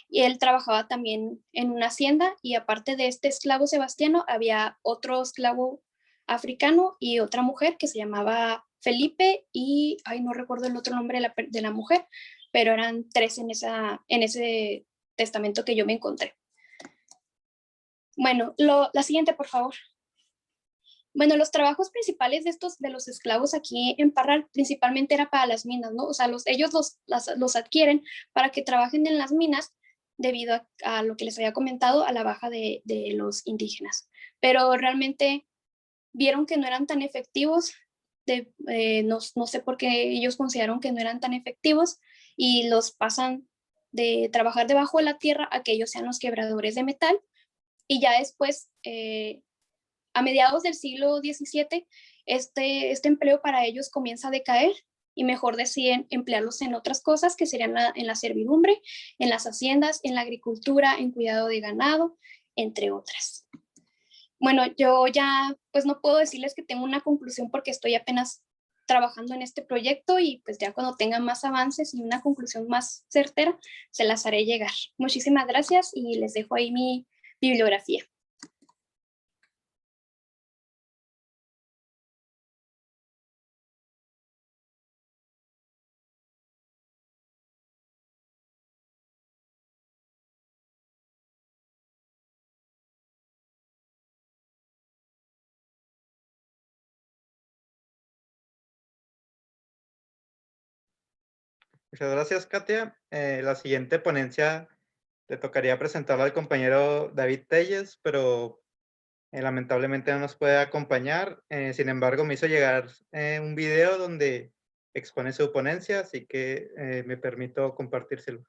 Y él trabajaba también en una hacienda, y aparte de este esclavo Sebastiano, había otro esclavo africano y otra mujer que se llamaba Felipe, y no recuerdo el otro nombre de la mujer, pero eran 3 en ese testamento que yo me encontré. Bueno, la siguiente, por favor. Bueno, los trabajos principales de los esclavos aquí en Parral principalmente era para las minas, ¿no? O sea, ellos los adquieren para que trabajen en las minas debido a lo que les había comentado, a la baja de los indígenas. Pero realmente vieron que no eran tan efectivos, no sé por qué ellos consideraron que no eran tan efectivos, y los pasan de trabajar debajo de la tierra a que ellos sean los quebradores de metal. Y ya después, a mediados del siglo XVII, este empleo para ellos comienza a decaer, y mejor deciden emplearlos en otras cosas, que serían en la servidumbre, en las haciendas, en la agricultura, en cuidado de ganado, entre otras. Bueno, yo ya pues no puedo decirles que tengo una conclusión porque estoy apenas trabajando en este proyecto, y pues ya cuando tenga más avances y una conclusión más certera, se las haré llegar. Muchísimas gracias, y les dejo ahí mi bibliografía. Muchas gracias, Katia. La siguiente ponencia le tocaría presentarla al compañero David Telles, pero lamentablemente no nos puede acompañar. Sin embargo, me hizo llegar un video donde expone su ponencia, así que me permito compartírselo.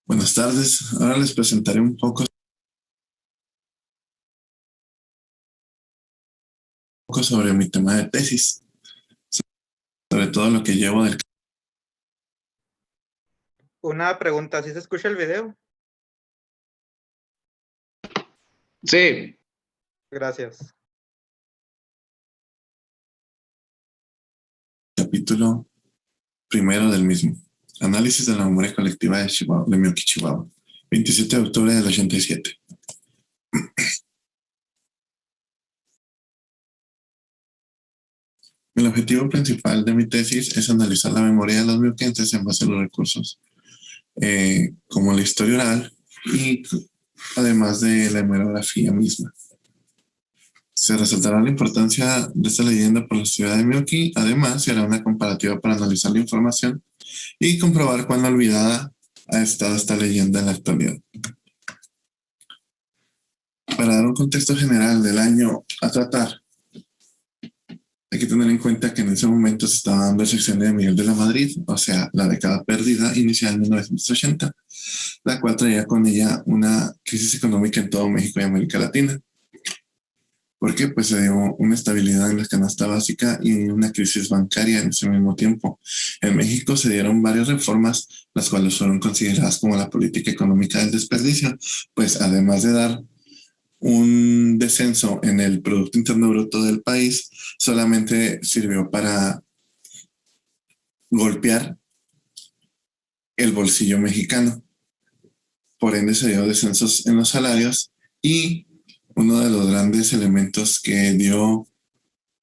Buenas tardes. Ahora les presentaré un poco sobre mi tema de tesis, sobre todo lo que llevo del... Una pregunta, ¿sí se escucha el video? Sí, Gracias. Capítulo primero del mismo. Análisis de la memoria colectiva de Chihuahua, de Miyuki, Chihuahua. 27 de octubre del 87. El objetivo principal de mi tesis es analizar la memoria de los miyuquenses en base a los recursos, como la historia oral y además de la hemerografía misma. Se resaltará la importancia de esta leyenda por la ciudad de Miyuki. Además, se hará una comparativa para analizar la información y comprobar cuán olvidada ha estado esta leyenda en la actualidad. Para dar un contexto general del año a tratar, hay que tener en cuenta que en ese momento se estaba dando el sexenio de Miguel de la Madrid, o sea, la década perdida iniciada en 1980, la cual traía con ella una crisis económica en todo México y América Latina. ¿Por qué? Pues se dio una estabilidad en la canasta básica y una crisis bancaria en ese mismo tiempo. En México se dieron varias reformas, las cuales fueron consideradas como la política económica del desperdicio, pues además de dar un descenso en el Producto Interno Bruto del país, solamente sirvió para golpear el bolsillo mexicano. Por ende se dio descensos en los salarios y uno de los grandes elementos que dio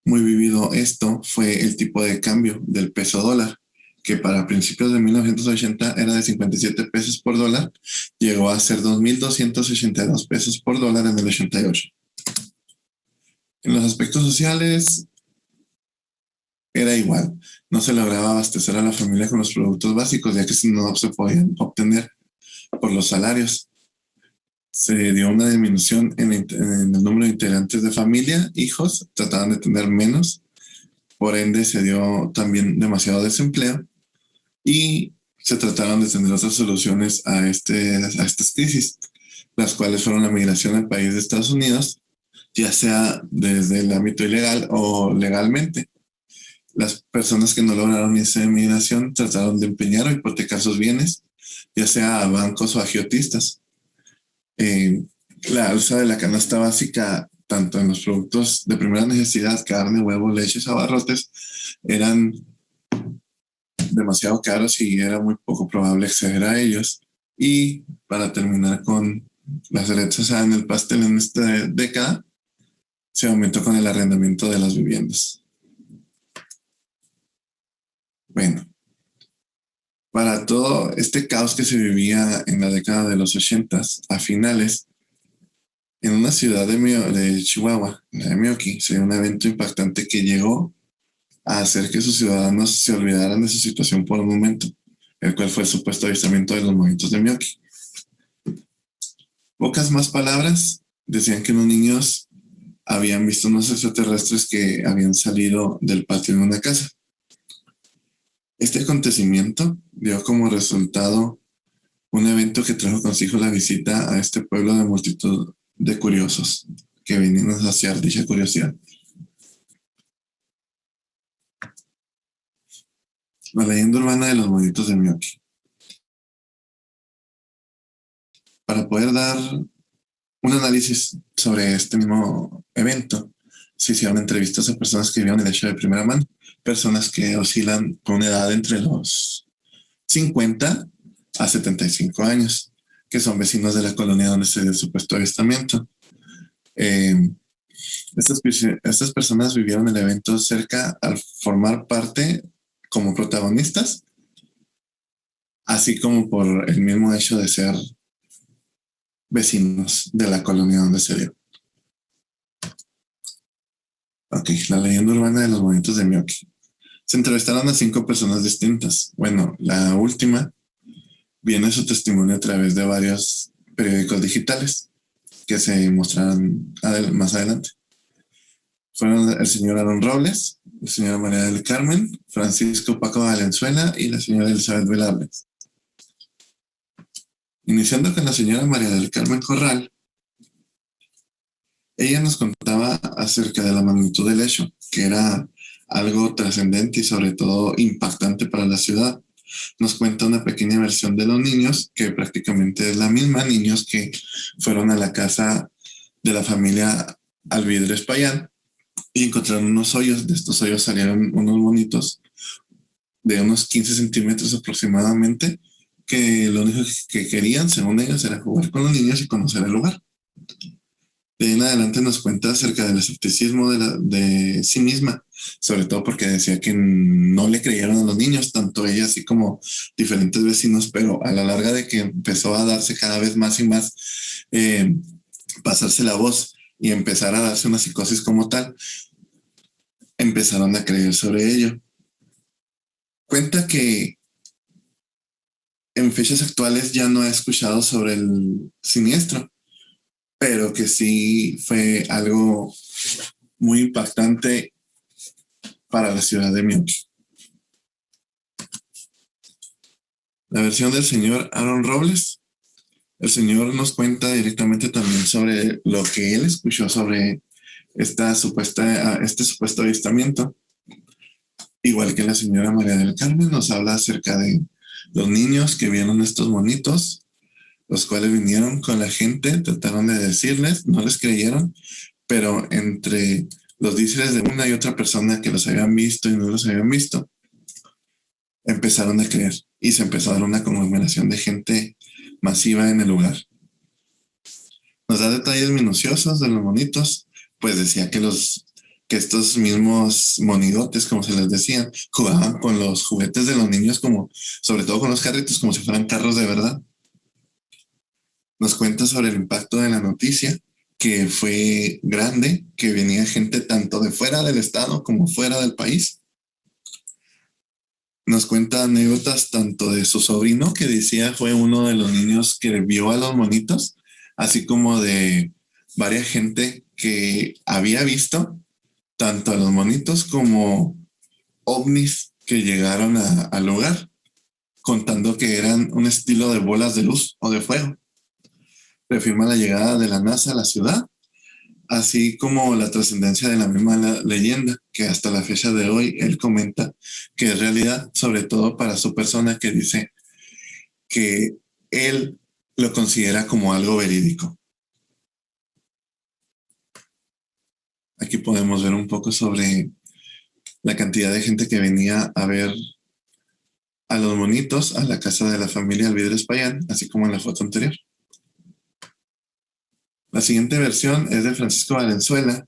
muy vivido esto fue el tipo de cambio del peso dólar, que para principios de 1980 era de 57 pesos por dólar, llegó a ser 2.282 pesos por dólar en el 88. En los aspectos sociales era igual, no se lograba abastecer a la familia con los productos básicos, ya que no se podían obtener por los salarios. Se dio una disminución en el número de integrantes de familia, hijos, trataban de tener menos, por ende se dio también demasiado desempleo y se trataron de tener otras soluciones a estas crisis, las cuales fueron la migración al país de Estados Unidos, ya sea desde el ámbito ilegal o legalmente. Las personas que no lograron esa migración trataron de empeñar o hipotecar sus bienes, ya sea a bancos o agiotistas. La alza de la canasta básica, tanto en los productos de primera necesidad, carne, huevo, leches, abarrotes, eran demasiado caros y era muy poco probable acceder a ellos. Y para terminar con las cerezas en el pastel en esta década, se aumentó con el arrendamiento de las viviendas. Bueno, para todo este caos que se vivía en la década de los 80s, a finales, en una ciudad de Chihuahua, la de Miyuki, se dio un evento impactante que llegó a hacer que sus ciudadanos se olvidaran de su situación por un momento, el cual fue el supuesto avistamiento de los movimientos de Miyuki. Pocas más palabras, decían que unos niños habían visto unos extraterrestres que habían salido del patio de una casa. Este acontecimiento dio como resultado un evento que trajo consigo la visita a este pueblo de multitud de curiosos que venían a saciar dicha curiosidad. La leyenda urbana de los monitos de Miyuki. Para poder dar un análisis sobre este mismo evento, se hicieron entrevistas a personas que vieron el hecho de primera mano, personas que oscilan con una edad entre los 50 a 75 años, que son vecinos de la colonia donde se dio el supuesto avistamiento. Estas personas vivieron el evento cerca al formar parte como protagonistas, así como por el mismo hecho de ser vecinos de la colonia donde se dio. Ok, la leyenda urbana de los movimientos de Miyuki. Se entrevistaron a 5 personas distintas. Bueno, la última viene su testimonio a través de varios periódicos digitales que se mostrarán más adelante. Fueron el señor Aaron Robles, la señora María del Carmen, Francisco Paco Valenzuela y la señora Elizabeth Velables. Iniciando con la señora María del Carmen Corral, ella nos contaba acerca de la magnitud del hecho, que era algo trascendente y sobre todo impactante para la ciudad. Nos cuenta una pequeña versión de los niños, que prácticamente es la misma, niños que fueron a la casa de la familia Alvidre Espaillán y encontraron unos hoyos. De estos hoyos salieron unos monitos de unos 15 centímetros aproximadamente, que lo único que querían, según ellos, era jugar con los niños y conocer el lugar. De ahí en adelante nos cuenta acerca del escepticismo de sí misma, sobre todo porque decía que no le creyeron a los niños, tanto ella así como diferentes vecinos, pero a la larga de que empezó a darse cada vez más y más, pasarse la voz y empezar a darse una psicosis como tal, empezaron a creer sobre ello. Cuenta que en fechas actuales ya no he escuchado sobre el siniestro, pero que sí fue algo muy impactante para la ciudad de Milwaukee. La versión del señor Aaron Robles. El señor nos cuenta directamente también sobre lo que él escuchó sobre este supuesto avistamiento. Igual que la señora María del Carmen, nos habla acerca de los niños que vieron estos monitos, los cuales vinieron con la gente, trataron de decirles, no les creyeron, pero entre los dices de una y otra persona que los habían visto y no los habían visto, empezaron a creer y se empezó a dar una conglomeración de gente masiva en el lugar. Nos da detalles minuciosos de los monitos, pues decía que estos mismos monigotes, como se les decían, jugaban con los juguetes de los niños, como sobre todo con los carritos, como si fueran carros de verdad. Nos cuenta sobre el impacto de la noticia, que fue grande, que venía gente tanto de fuera del estado como fuera del país. Nos cuenta anécdotas tanto de su sobrino, que decía fue uno de los niños que vio a los monitos, así como de varias gente que había visto tanto a los monitos como ovnis que llegaron al lugar, contando que eran un estilo de bolas de luz o de fuego. Reafirma la llegada de la NASA a la ciudad, así como la trascendencia de la misma leyenda, que hasta la fecha de hoy él comenta que es realidad, sobre todo para su persona, que dice que él lo considera como algo verídico. Aquí podemos ver un poco sobre la cantidad de gente que venía a ver a los monitos a la casa de la familia Alvidre Espaillán, así como en la foto anterior. La siguiente versión es de Francisco Valenzuela,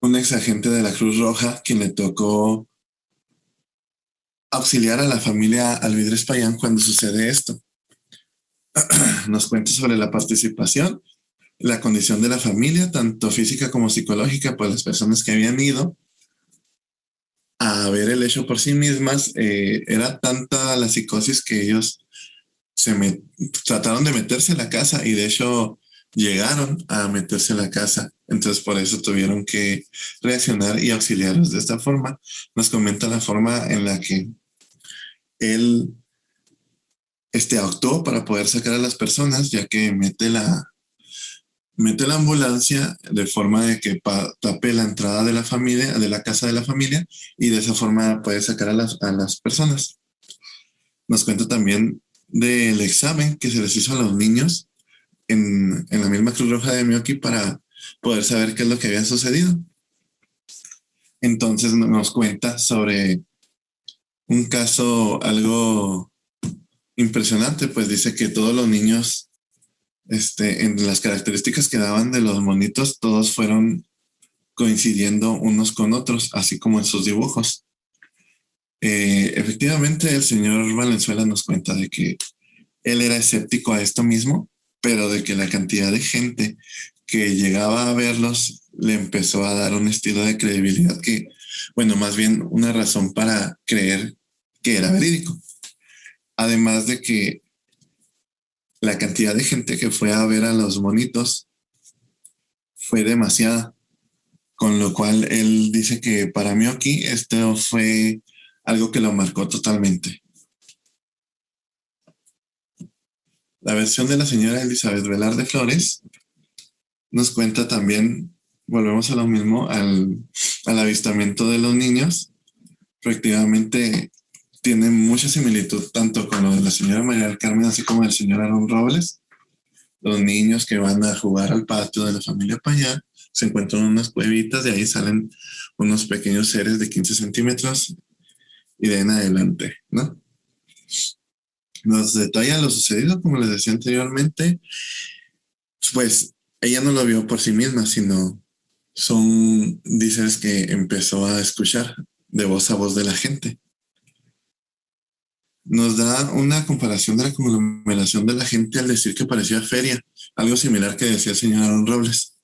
un ex agente de la Cruz Roja, quien le tocó auxiliar a la familia Alvidre Espaillán cuando sucede esto. Nos cuenta sobre la participación, la condición de la familia, tanto física como psicológica, pues las personas que habían ido a ver el hecho por sí mismas, era tanta la psicosis que ellos trataron de meterse a la casa y de hecho llegaron a meterse a la casa. Entonces por eso tuvieron que reaccionar y auxiliarlos de esta forma. Nos comenta la forma en la que él actuó para poder sacar a las personas, ya que mete la ambulancia de forma de que tape la entrada de la familia, de la casa de la familia, y de esa forma puede sacar a las personas. Nos cuenta también del examen que se les hizo a los niños en la misma Cruz Roja de Milwaukee para poder saber qué es lo que había sucedido. Entonces nos cuenta sobre un caso algo impresionante, pues dice que todos los niños, en las características que daban de los monitos, todos fueron coincidiendo unos con otros, así como en sus dibujos. Efectivamente, el señor Valenzuela nos cuenta de que él era escéptico a esto mismo, pero de que la cantidad de gente que llegaba a verlos le empezó a dar un estilo de credibilidad que, bueno, más bien una razón para creer que era verídico. Además de que la cantidad de gente que fue a ver a los monitos fue demasiada, con lo cual él dice que para Milwaukee esto fue algo que lo marcó totalmente. La versión de la señora Elizabeth Velarde Flores nos cuenta también, volvemos a lo mismo, al avistamiento de los niños. Efectivamente, tiene mucha similitud tanto con lo de la señora María del Carmen, así como del señor Aaron Robles. Los niños que van a jugar al patio de la familia Payá se encuentran en unas cuevitas, de ahí salen unos pequeños seres de 15 centímetros y de ahí en adelante, ¿no? Nos detalla lo sucedido, como les decía anteriormente, pues ella no lo vio por sí misma, sino dices que empezó a escuchar de voz a voz de la gente. Nos da una comparación de la conglomeración de la gente al decir que parecía feria, algo similar que decía el señor Aaron Robles,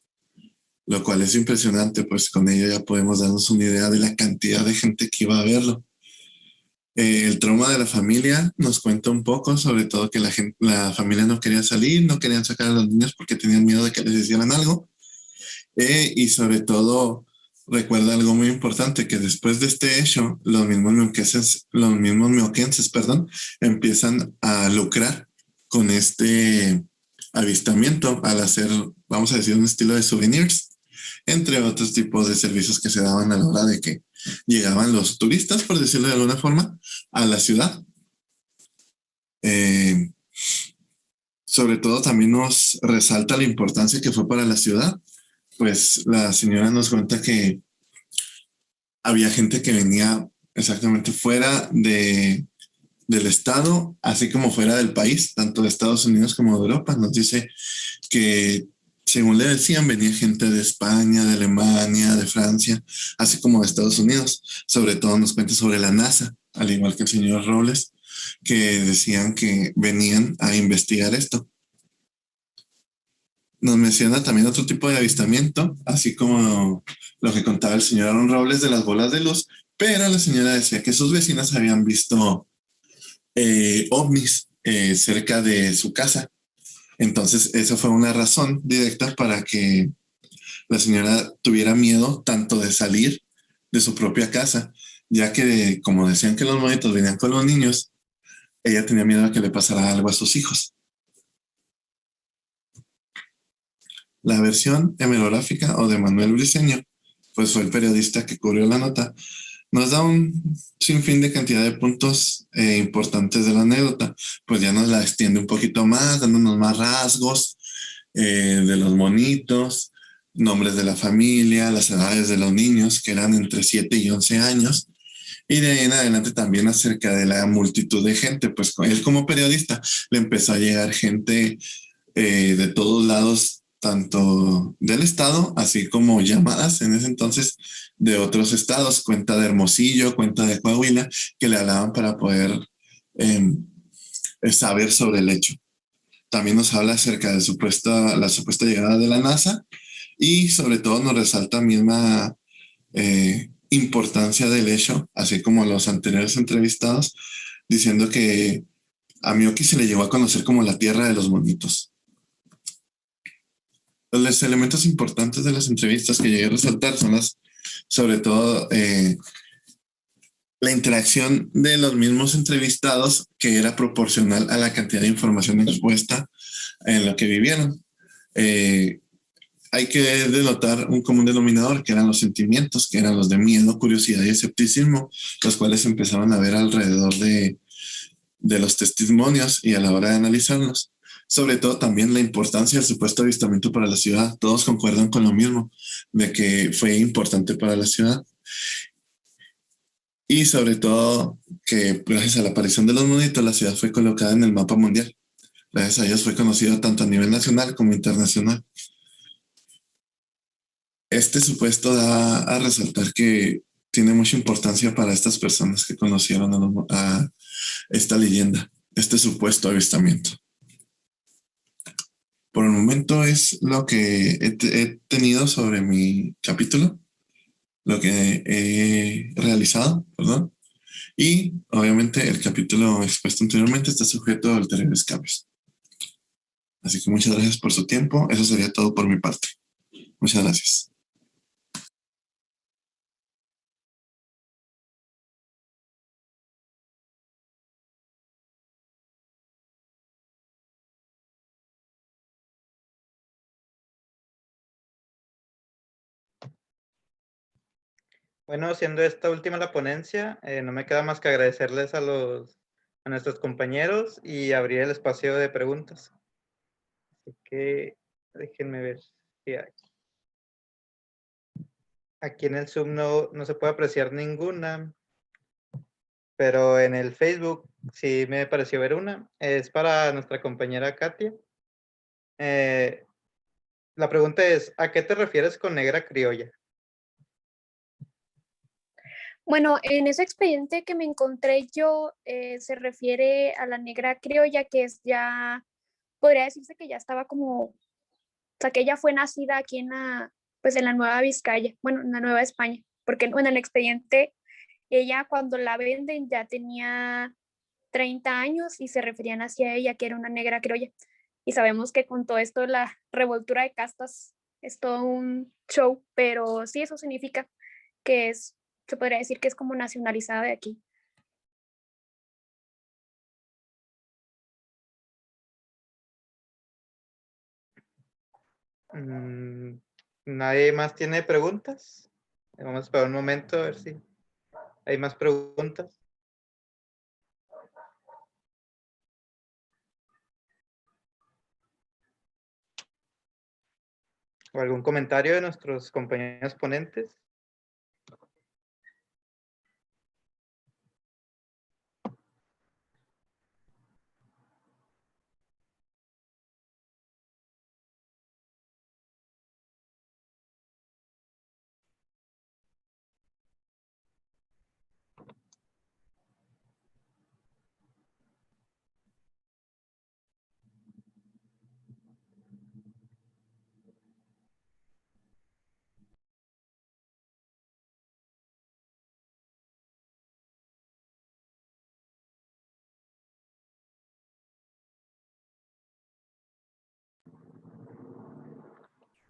lo cual es impresionante, pues con ello ya podemos darnos una idea de la cantidad de gente que iba a verlo. El trauma de la familia nos cuenta un poco, sobre todo que la familia no quería salir, no querían sacar a los niños porque tenían miedo de que les hicieran algo. Y sobre todo recuerda algo muy importante, que después de este hecho, los mismos mioquenses, perdón, empiezan a lucrar con este avistamiento al hacer, vamos a decir, un estilo de souvenirs, entre otros tipos de servicios que se daban a la hora de que llegaban los turistas, por decirlo de alguna forma, a la ciudad. Sobre todo también nos resalta la importancia que fue para la ciudad, pues la señora nos cuenta que había gente que venía exactamente del estado, así como fuera del país, tanto de Estados Unidos como de Europa. Nos dice que, según le decían, venía gente de España, de Alemania, de Francia, así como de Estados Unidos. Sobre todo nos cuenta sobre la NASA, al igual que el señor Robles, que decían que venían a investigar esto. Nos menciona también otro tipo de avistamiento, así como lo que contaba el señor Aaron Robles de las bolas de luz, pero la señora decía que sus vecinas habían visto ovnis cerca de su casa. Entonces, esa fue una razón directa para que la señora tuviera miedo tanto de salir de su propia casa, ya que, como decían que los monitos venían con los niños, ella tenía miedo a que le pasara algo a sus hijos. La versión hemerográfica o de Manuel Briceño, pues fue el periodista que cubrió la nota, nos da un sinfín de cantidad de puntos importantes de la anécdota, pues ya nos la extiende un poquito más, dándonos más rasgos de los monitos, nombres de la familia, las edades de los niños, que eran entre 7 y 11 años, y de ahí en adelante también acerca de la multitud de gente, pues él como periodista le empezó a llegar gente de todos lados, tanto del estado, así como llamadas en ese entonces de otros estados, cuenta de Hermosillo, cuenta de Coahuila, que le hablaban para poder saber sobre el hecho. También nos habla acerca de la supuesta llegada de la NASA y sobre todo nos resalta misma importancia del hecho, así como los anteriores entrevistados, diciendo que a Mioki se le llegó a conocer como la tierra de los monitos. Los elementos importantes de las entrevistas que llegué a resaltar son sobre todo la interacción de los mismos entrevistados, que era proporcional a la cantidad de información expuesta en lo que vivieron. Hay que denotar un común denominador, que eran los sentimientos, que eran los de miedo, curiosidad y escepticismo, los cuales empezaban a ver alrededor de los testimonios y a la hora de analizarlos. Sobre todo también la importancia del supuesto avistamiento para la ciudad. Todos concuerdan con lo mismo, de que fue importante para la ciudad. Y sobre todo que gracias a la aparición de los monitos, la ciudad fue colocada en el mapa mundial. Gracias a ellos fue conocida tanto a nivel nacional como internacional. Este supuesto da a resaltar que tiene mucha importancia para estas personas que conocieron a esta leyenda, este supuesto avistamiento. Por el momento es lo que he tenido sobre mi capítulo, lo que he realizado, perdón. Y obviamente el capítulo expuesto anteriormente está sujeto a ulteriores cambios. Así que muchas gracias por su tiempo. Eso sería todo por mi parte. Muchas gracias. Bueno, siendo esta última la ponencia, no me queda más que agradecerles a nuestros compañeros y abrir el espacio de preguntas. Así que déjenme ver si hay. Aquí en el Zoom no se puede apreciar ninguna, pero en el Facebook sí me pareció ver una. Es para nuestra compañera Katia. La pregunta es, ¿a qué te refieres con negra criolla? Bueno, en ese expediente que me encontré yo, se refiere a la negra criolla, que es ya, podría decirse que ya estaba como, o sea, que ella fue nacida aquí en pues en la Nueva Vizcaya, bueno, en la Nueva España, porque en el expediente, ella cuando la venden ya tenía 30 años y se referían hacia ella que era una negra criolla. Y sabemos que con todo esto la revoltura de castas es todo un show, pero sí, eso significa que se podría decir que es como nacionalizada de aquí. ¿Nadie más tiene preguntas? Vamos a esperar un momento a ver si hay más preguntas. ¿O algún comentario de nuestros compañeros ponentes?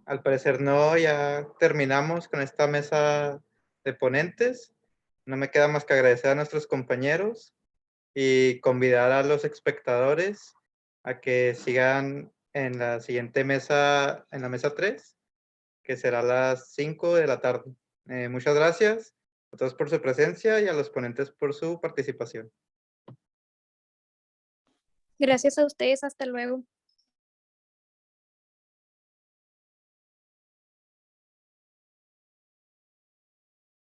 Al parecer no, ya terminamos con esta mesa de ponentes. No me queda más que agradecer a nuestros compañeros y convidar a los espectadores a que sigan en la siguiente mesa, en la mesa 3, que será a las 5 de la tarde. Muchas gracias a todos por su presencia y a los ponentes por su participación. Gracias a ustedes, hasta luego.